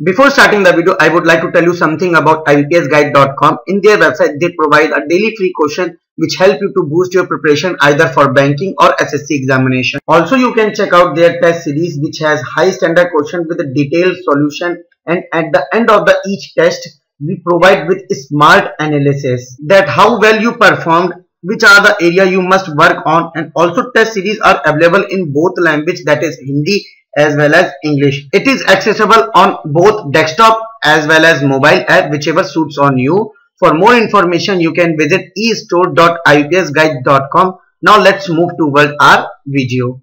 Before starting the video, I would like to tell you something about IBPSguide.com. In their website, they provide a daily free question which help you to boost your preparation either for banking or SSC examination. Also, you can check out their test series which has high standard question with a detailed solution, and at the end of each test, we provide with smart analysis that how well you performed, which are the area you must work on, and also test series are available in both language, that is Hindi as well as English. It is accessible on both desktop as well as mobile app, whichever suits on you. For more information, you can visit estore.ipsguide.com. Now let's move toward our video.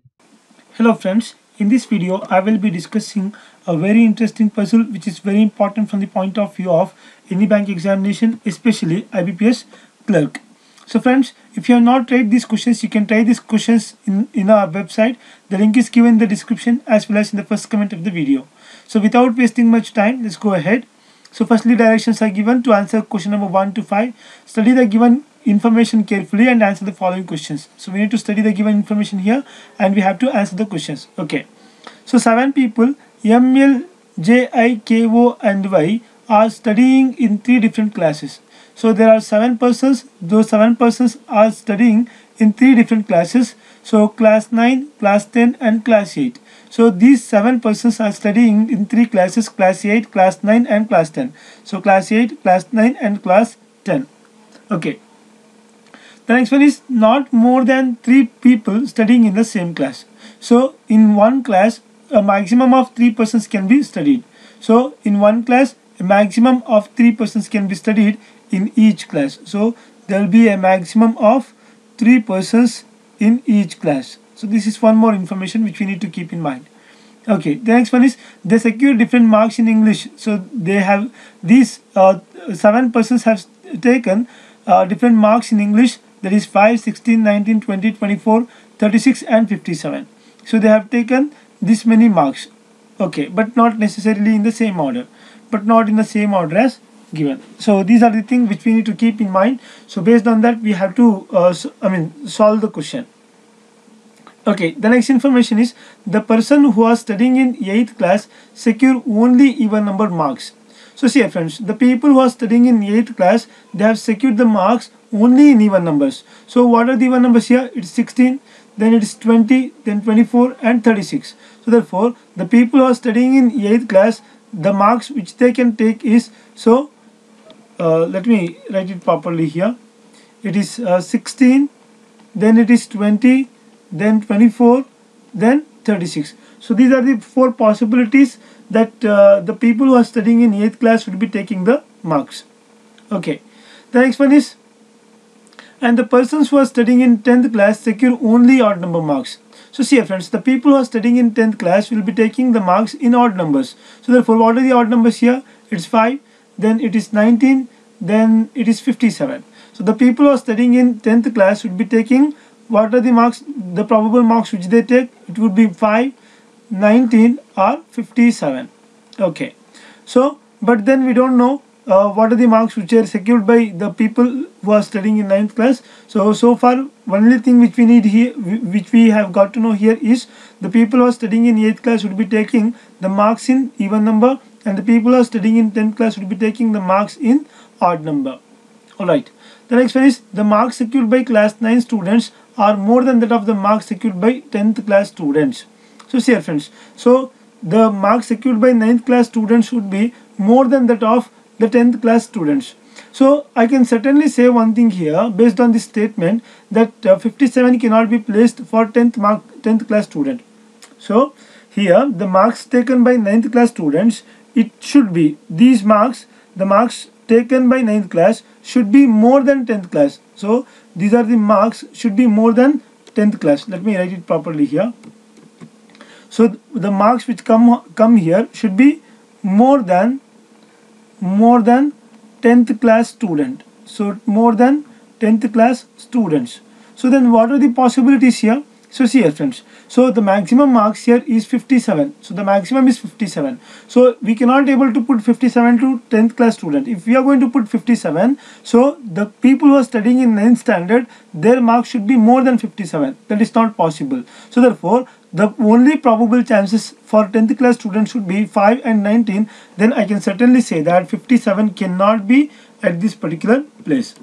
Hello friends, in this video I will be discussing a very interesting puzzle which is very important from the point of view of any bank examination, especially IBPS Clerk. So friends, if you have not tried these questions, you can try these questions in our website. The link is given in the description as well as in the first comment of the video. So without wasting much time, let's go ahead. So firstly, directions are given to answer question number 1 to 5. Study the given information carefully and answer the following questions. So we need to study the given information here and we have to answer the questions. Okay. So 7 people, M, L, J, I, K, O and Y are studying in 3 different classes. So there are 7 persons. Those 7 persons are studying in 3 different classes. So class 9, class 10 and class 8. So these 7 persons are studying in 3 classes, class 8, class 9 and class 10. So class 8, class 9 and class 10. Okay. The next one is not more than 3 people studying in the same class. So in one class, a maximum of 3 persons can be studied. So in one class, a maximum of 3 persons can be studied in each class. So there will be a maximum of 3 persons in each class. So this is one more information which we need to keep in mind. Okay, the next one is they secure different marks in English. So they have these 7 persons have taken different marks in English, that is 5, 16, 19, 20, 24, 36 and 57. So they have taken this many marks. Okay, but not necessarily in the same order, but not in the same order as given. So these are the things which we need to keep in mind. So based on that, we have to solve the question. Okay, the next information is the person who was studying in 8th class secure only even number marks. So see friends, the people who are studying in 8th class, they have secured the marks only in even numbers. So what are the even numbers here? It's 16, then it is 20, then 24 and 36. So therefore, the people who are studying in 8th class, the marks which they can take is, so let me write it properly here. It is 16, then it is 20, then 24, then 36. So these are the 4 possibilities that the people who are studying in 8th class would be taking the marks. Okay, the next one is, and the persons who are studying in 10th class secure only odd number marks. So see friends, the people who are studying in 10th class will be taking the marks in odd numbers. So therefore, what are the odd numbers here? It's 5, then it is 19, then it is 57. So the people who are studying in 10th class would be taking, what are the marks, the probable marks which they take? It would be 5, 19 or 57. Okay. So, but then we don't know what are the marks which are secured by the people who are studying in 9th class. So far, only thing which we need here, which we have got to know here is the people who are studying in 8th class would be taking the marks in even number, and the people who are studying in 10th class would be taking the marks in odd number. Alright. The next one is the marks secured by class 9 students are more than that of the marks secured by 10th class students. So see friends, so the marks secured by 9th class students should be more than that of the 10th class students. So I can certainly say one thing here based on this statement, that 57 cannot be placed for 10th class student. So here the marks taken by 9th class students, it should be these marks, the marks taken by 9th class should be more than 10th class. So these are the marks should be more than 10th class. Let me write it properly here. So the marks which come here should be more than 10th class student. So more than 10th class students. So then what are the possibilities here? So see here friends, so the maximum marks here is 57. So the maximum is 57. So we cannot able to put 57 to 10th class student. If we are going to put 57, so the people who are studying in 9th standard, their marks should be more than 57. That is not possible. So therefore, the only probable chances for 10th class students should be 5 and 19. Then I can certainly say that 57 cannot be at this particular place.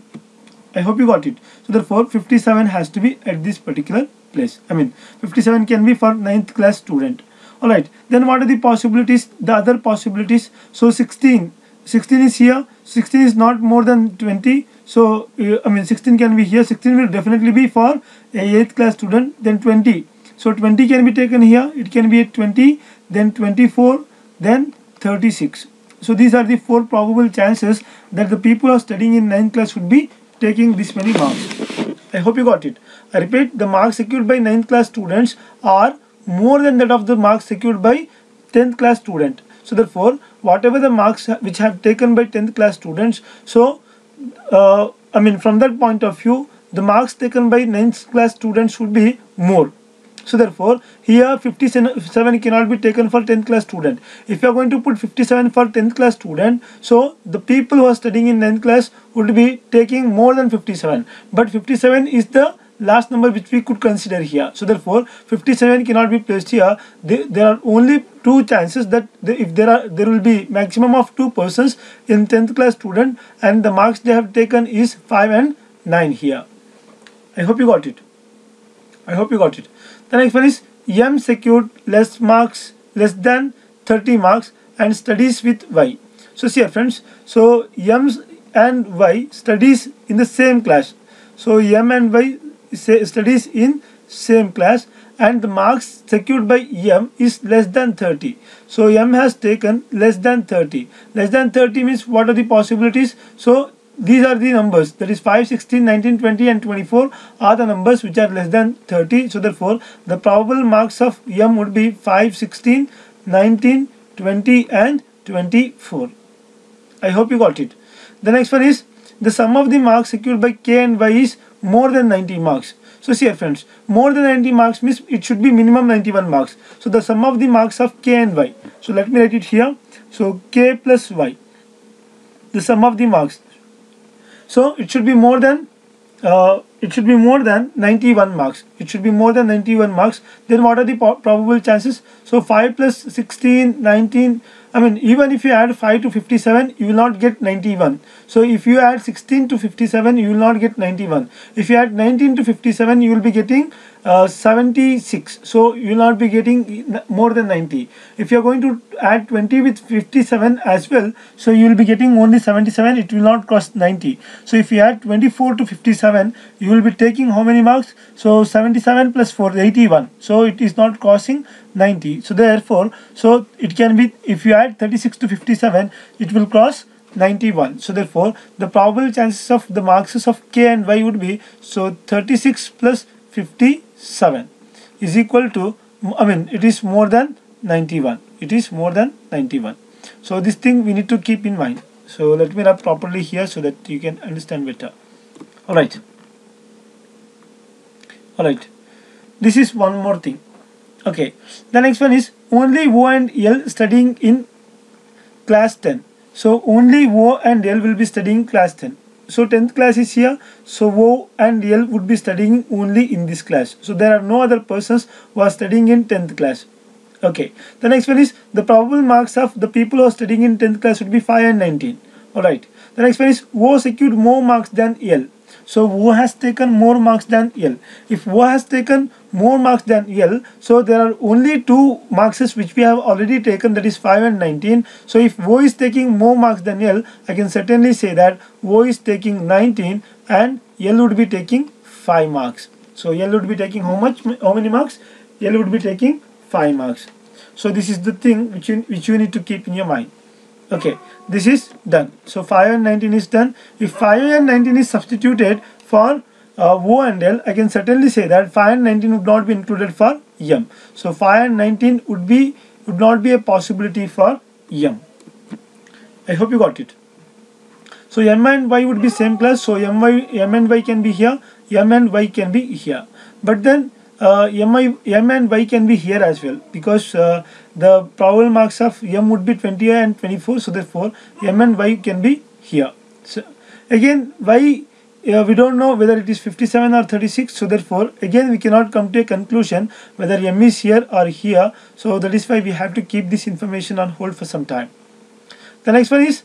I hope you got it. So therefore 57 has to be at this particular place. I mean 57 can be for 9th class student. Alright, then what are the possibilities? The other possibilities. So 16 is here. 16 is not more than 20. So I mean 16 can be here. 16 will definitely be for a 8th class student. Then 20. So 20 can be taken here. It can be at 20, then 24, then 36. So these are the 4 probable chances that the people who are studying in 9th class should be taking this many marks. I hope you got it. I repeat, the marks secured by 9th class students are more than that of the marks secured by 10th class student. So therefore, whatever the marks which have taken by 10th class students, so I mean from that point of view, the marks taken by 9th class students should be more. So therefore, here 57 cannot be taken for 10th class student. If you are going to put 57 for 10th class student, so the people who are studying in 9th class would be taking more than 57. But 57 is the last number which we could consider here. So therefore, 57 cannot be placed here. There are only 2 chances that if there will be maximum of 2 persons in 10th class student, and the marks they have taken is 5 and 9 here. I hope you got it. I hope you got it. The next one is M secured less than 30 marks and studies with Y. So see here friends, so M and Y studies in the same class. So M and Y studies in same class, and the marks secured by M is less than 30. So M has taken less than 30. Less than 30 means what are the possibilities? So these are the numbers, that is 5, 16, 19, 20 and 24 are the numbers which are less than 30. So therefore, the probable marks of M would be 5, 16, 19, 20 and 24. I hope you got it. The next one is the sum of the marks secured by K and Y is more than 90 marks. So see here friends, more than 90 marks means it should be minimum 91 marks. So the sum of the marks of K and Y. So let me write it here. So K plus Y, the sum of the marks. So it should be more than 91 marks. It should be more than 91 marks. Then what are the probable chances? So 5 plus 16, 19. I mean, even if you add 5 to 57, you will not get 91. So if you add 16 to 57, you will not get 91. If you add 19 to 57, you will be getting 76. So you will not be getting more than 90. If you are going to add 20 with 57 as well, so you will be getting only 77. It will not cross 90. So if you add 24 to 57, you will be taking how many marks? So 77 plus 4, 81. So it is not crossing 90. So therefore, so it can be, if you add 36 to 57, it will cross 91. So therefore, the probable chances of the marks of K and Y would be, so 36 plus 57 is equal to, I mean, it is more than 91. It is more than 91. So this thing we need to keep in mind. So let me write properly here so that you can understand better. Alright. Alright. This is one more thing. Okay. The next one is only O and L studying in class 10. So only O and L will be studying class 10. So 10th class is here. So O and L would be studying only in this class. So there are no other persons who are studying in 10th class. Okay. The next one is the probable marks of the people who are studying in 10th class would be 5 and 19. Alright. The next one is O secured more marks than L. So O has taken more marks than L. If O has taken more marks than L, so there are only 2 marks which we have already taken, that is 5 and 19. So if O is taking more marks than L, I can certainly say that O is taking 19 and L would be taking 5 marks. So L would be taking how many marks? L would be taking 5 marks. So this is the thing which you need to keep in your mind. Okay, this is done. So 5 and 19 is done. If 5 and 19 is substituted for O and L, I can certainly say that 5 and 19 would not be included for M. So 5 and 19 would not be a possibility for M. I hope you got it. So M and Y would be same class. So M and Y can be here. M and Y can be here. But then M and Y can be here as well, because the probable marks of M would be 20 and 24, so therefore M and Y can be here. So again Y, we don't know whether it is 57 or 36, so therefore again we cannot come to a conclusion whether M is here or here, so that is why we have to keep this information on hold for some time. The next one is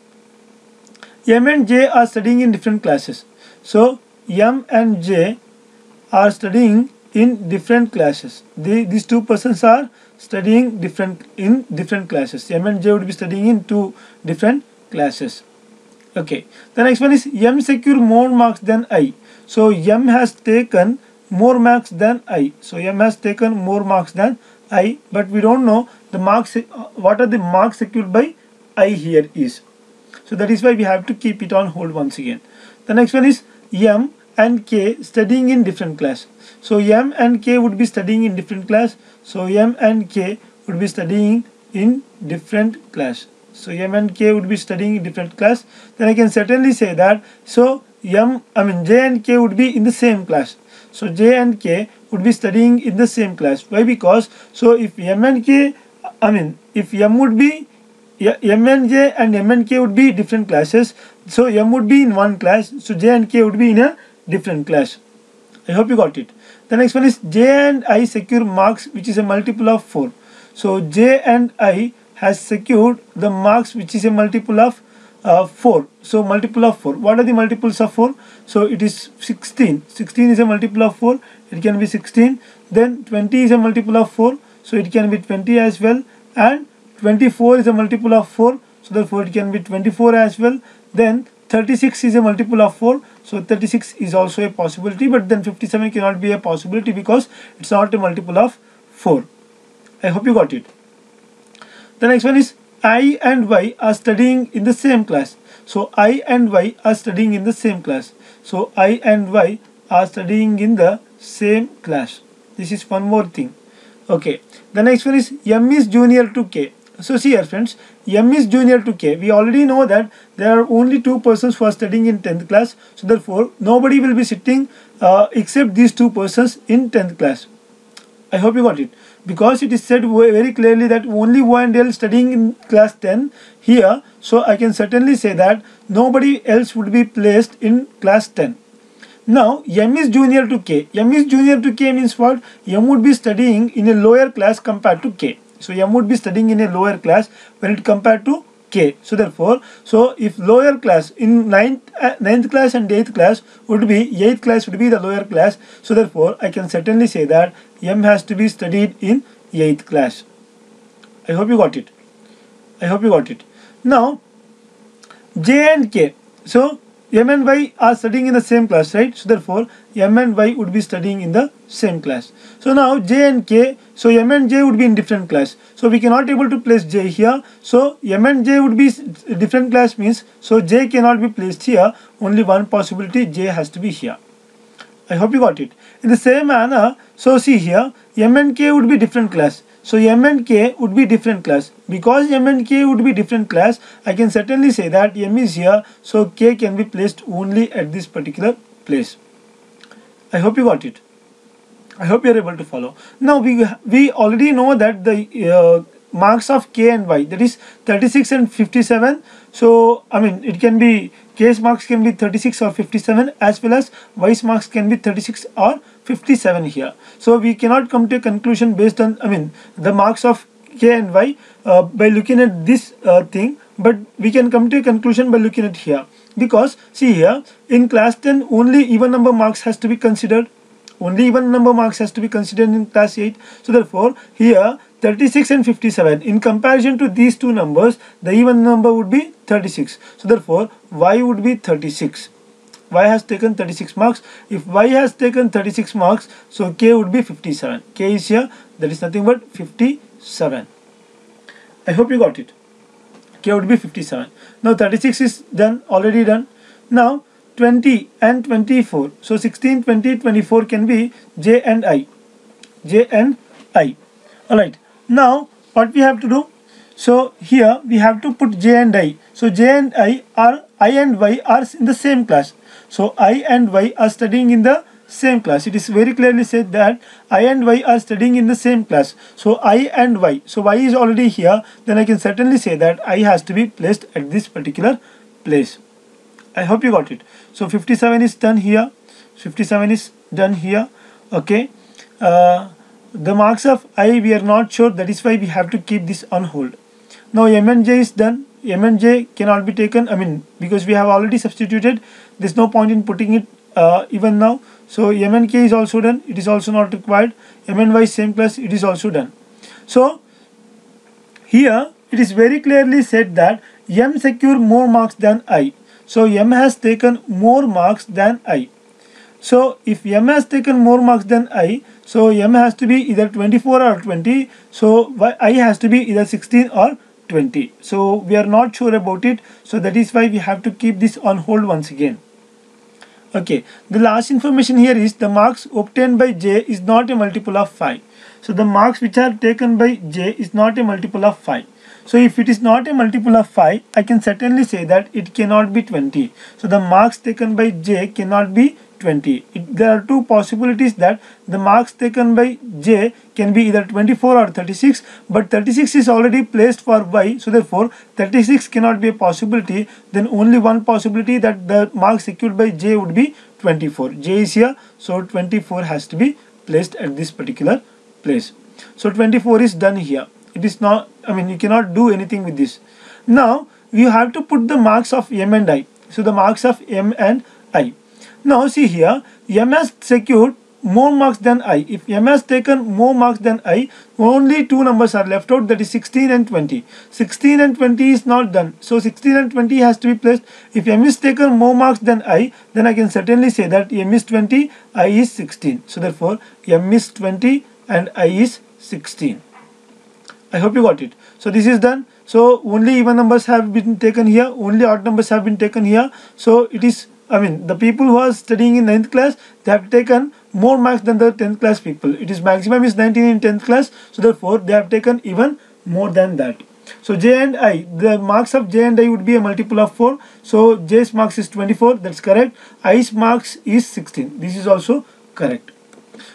M and J are studying in different classes. So M and J are studying in different classes. These two persons are studying in different classes. M and J would be studying in two different classes. Okay. The next one is M secure more marks than I. So M has taken more marks than I. So M has taken more marks than I, but we don't know the marks. What are the marks secured by I here is. So that is why we have to keep it on hold once again. The next one is M and K studying in different class. So M and K would be studying in different class. So M and K would be studying in different class. So M and K would be studying in different class. Then I can certainly say that, so J and K would be in the same class. So J and K would be studying in the same class. Why? Because so if M and K, if M would be, M and J and M and K would be different classes. So M would be in one class. So J and K would be in a different class. I hope you got it. The next one is J and I secure marks which is a multiple of 4. So J and I has secured the marks which is a multiple of 4. So multiple of 4. What are the multiples of 4? So it is 16. 16 is a multiple of 4. It can be 16. Then 20 is a multiple of 4. So it can be 20 as well. And 24 is a multiple of 4. So therefore it can be 24 as well. Then 36 is a multiple of 4. So 36 is also a possibility. But then 57 cannot be a possibility because it's not a multiple of 4. I hope you got it. The next one is I and Y are studying in the same class. So I and Y are studying in the same class. So I and Y are studying in the same class. This is one more thing. Okay. The next one is M is junior to K. So see here friends, M is junior to K. We already know that there are only two persons who are studying in 10th class. So therefore nobody will be sitting except these two persons in 10th class. I hope you got it. Because it is said very clearly that only O and L studying in class 10 here. So I can certainly say that nobody else would be placed in class 10. Now M is junior to K. M is junior to K means what? M would be studying in a lower class compared to K. So M would be studying in a lower class when it compared to K. So therefore, so if lower class in 9th class and 8th class would be, 8th class would be the lower class. So therefore, I can certainly say that M has to be studied in 8th class. I hope you got it. I hope you got it. Now, J and K. So M and Y are studying in the same class, right? So therefore, M and Y would be studying in the same class. So now J and K, so M and J would be in different class. So we cannot able to place J here. So M and J would be different class means, so J cannot be placed here. Only one possibility, J has to be here. I hope you got it. In the same manner, so see here, M and K would be different class. So M and K would be different class. Because M and K would be different class, I can certainly say that M is here, so K can be placed only at this particular place. I hope you got it. I hope you are able to follow. Now we already know that the marks of K and Y, that is 36 and 57. So it can be, K's marks can be 36 or 57, as well as Y's marks can be 36 or 57 here. So we cannot come to a conclusion based on the marks of K and Y by looking at this thing, but we can come to a conclusion by looking at here. Because see here, in class 10 only even number marks has to be considered. Only even number marks has to be considered in class 8. So therefore here 36 and 57, in comparison to these two numbers, the even number would be 36. So therefore Y would be 36. Y has taken 36 marks. If Y has taken 36 marks, so K would be 57. K is here, that is nothing but 57. I hope you got it. K would be 57. Now 36 is done, already done. Now 20 and 24. So 16, 20, 24 can be J and I. J and I. Alright. Now what we have to do? So here we have to put J and I. So J and I and Y are in the same class. So I and Y are studying in the same class. It is very clearly said that I and Y are studying in the same class. So I and Y. So Y is already here. Then I can certainly say that I has to be placed at this particular place. I hope you got it. So 57 is done here. 57 is done here. Okay. The marks of I we are not sure. That is why we have to keep this on hold. Now M and J is done. M and J cannot be taken. I mean, because we have already substituted. There's no point in putting it even now. So M and K is also done. It is also not required. M and Y same class. It is also done. So here it is very clearly said that M secured more marks than I. So M has taken more marks than I. So if M has taken more marks than I, so M has to be either 24 or 20. So I has to be either 16 or 20. So we are not sure about it. So that is why we have to keep this on hold once again. Okay, the last information here is the marks obtained by J is not a multiple of 5. So the marks which are taken by J is not a multiple of 5. So if it is not a multiple of 5, I can certainly say that it cannot be 20. So the marks taken by J cannot be 20. There are two possibilities that the marks taken by J can be either 24 or 36, but 36 is already placed for Y, so therefore 36 cannot be a possibility. Then only one possibility that the marks secured by J would be 24. J is here, so 24 has to be placed at this particular place. So 24 is done here. It is not, I mean, you cannot do anything with this. Now you have to put the marks of M and I. So the marks of M and I. Now see here, M has secured more marks than I. If M has taken more marks than I, only two numbers are left out, that is 16 and 20. 16 and 20 is not done. So 16 and 20 has to be placed. If M is taken more marks than I, then I can certainly say that M is 20, I is 16. So therefore M is 20 and I is 16. I hope you got it. So this is done. So only even numbers have been taken here, only odd numbers have been taken here. So it is, I mean, the people who are studying in 9th class, they have taken more marks than the 10th class people. It is maximum is 19 in 10th class. So therefore they have taken even more than that. So J and I, the marks of J and I would be a multiple of 4. So J's marks is 24, that's correct. I's marks is 16. This is also correct.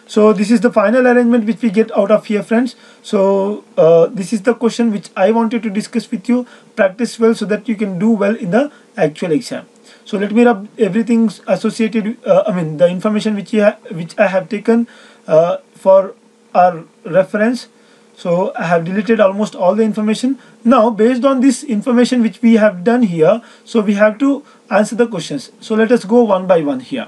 So this is the final arrangement which we get out of here, friends. So this is the question which I wanted to discuss with you. Practice well so that you can do well in the actual exam. So let me rub everything associated, the information which I have taken for our reference. So I have deleted almost all the information. Now based on this information which we have done here, so we have to answer the questions. So let us go one by one here.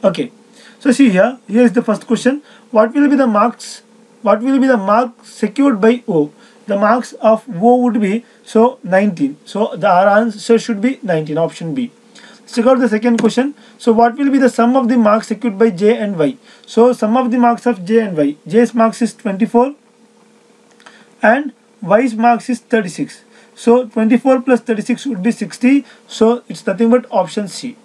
Okay. So see here is the first question. What will be the marks? What will be the mark secured by O? The marks of O would be, so 19. So our answer should be 19, option B. Let's check out the second question. So what will be the sum of the marks secured by J and Y? So sum of the marks of J and Y. J's marks is 24 and Y's marks is 36. So 24 plus 36 would be 60. So it's nothing but option C.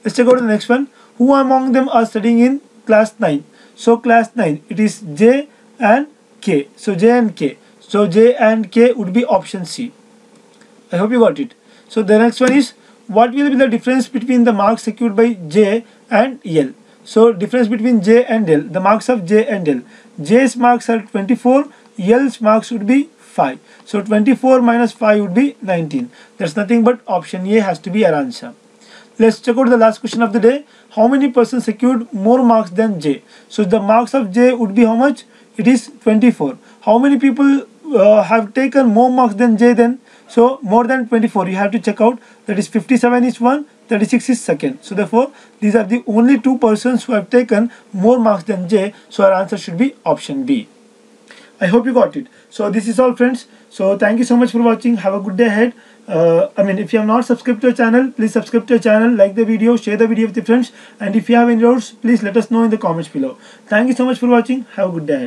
Let's check out the next one. Who among them are studying in class 9? So class 9, it is J and K. So J and K. So J and K would be option C. I hope you got it. So the next one is, what will be the difference between the marks secured by J and L? So difference between J and L, the marks of J and L. J's marks are 24, L's marks would be 5. So 24 minus 5 would be 19. That's nothing but option A has to be our answer. Let's check out the last question of the day. How many persons secured more marks than J? So the marks of J would be how much? It is 24. How many people have taken more marks than J then? So more than 24. You have to check out. That is 57 is 1, 36 is second. So therefore these are the only two persons who have taken more marks than J. So our answer should be option B. I hope you got it. So this is all, friends. So thank you so much for watching. Have a good day ahead. If you have not subscribed to our channel, please subscribe to our channel, like the video, share the video with your friends, and if you have any doubts, please let us know in the comments below. Thank you so much for watching. Have a good day ahead.